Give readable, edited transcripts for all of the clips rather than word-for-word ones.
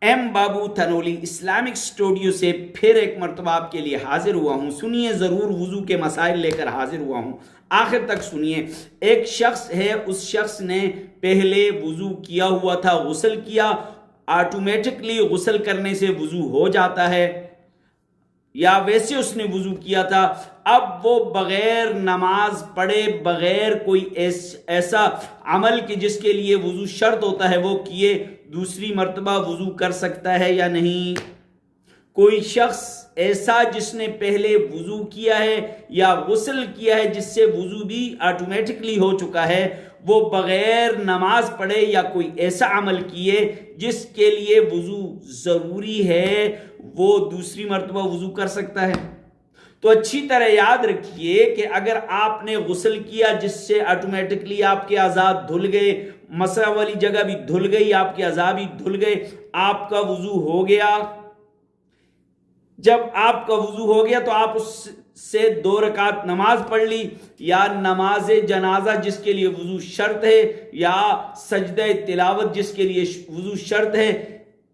M Babu Thanoli Islamic studio سے پھر ایک مرتبہ آپ کے لیے حاضر ہوا ہوں. سنیے ضرور, وضو کے مسائل لے کر حاضر ہوا ہوں, آخر تک سنیے. ایک شخص ہے, اس شخص نے پہلے وضو کیا ہوا تھا, غسل کیا, آٹومیٹکلی غسل کرنے سے وضو ہو جاتا ہے, یا ویسے اس نے وضو کیا تھا, اب وہ بغیر نماز پڑھے, بغیر کوئی ایسا عمل کہ جس کے لیے وضو شرط ہوتا ہے وہ کیے, دوسری مرتبہ وضو کر سکتا ہے یا نہیں؟ کوئی شخص ایسا جس نے پہلے وضو کیا ہے یا غسل کیا ہے جس سے وضو بھی آٹومیٹکلی ہو چکا ہے, وہ بغیر نماز پڑھے یا کوئی ایسا عمل کیے جس کے لیے وضو ضروری ہے, وہ دوسری مرتبہ وضو کر سکتا ہے. تو اچھی طرح یاد رکھیے کہ اگر آپ نے غسل کیا جس سے آٹومیٹکلی آپ کے اعضاء دھل گئے, مسح والی جگہ بھی دھل گئی, آپ کے اعضاء بھی دھل گئے, آپ کا وضو ہو گیا. جب آپ کا وضو ہو گیا تو آپ اس سے 2 رکعت نماز پڑھ لی, یا نماز جنازہ جس کے لیے وضو شرط ہے, یا سجدہ تلاوت جس کے لیے وضو شرط ہے,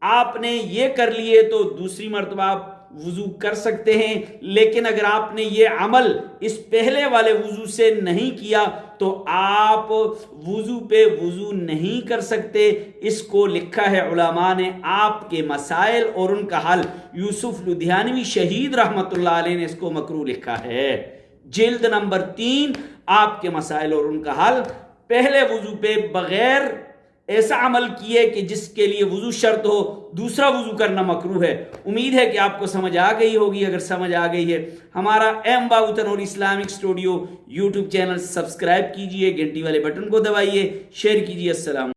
آپ نے یہ کر لیے تو دوسری مرتبہ آپ وضو کر سکتے ہیں. لیکن اگر آپ نے یہ عمل اس پہلے والے وضو سے نہیں کیا تو آپ وضو پہ وضو نہیں کر سکتے. اس کو لکھا ہے علماء نے, آپ کے مسائل اور ان کا حل, یوسف لدھیانوی شہید رحمت اللہ علیہ نے اس کو مکروہ لکھا ہے, جلد نمبر 3, آپ کے مسائل اور ان کا حل. پہلے وضو پہ بغیر ایسا عمل کیے کہ جس کے لیے وضو شرط ہو, دوسرا وضو کرنا مکروہ ہے. امید ہے کہ آپ کو سمجھ آ گئی ہوگی. اگر سمجھ آ گئی ہے, ہمارا M Babu Thanoli Islamic Studio YouTube channel subscribe کیجئے, گھنٹی والے بٹن کو دبائیے, شیئر کیجئے. السلام.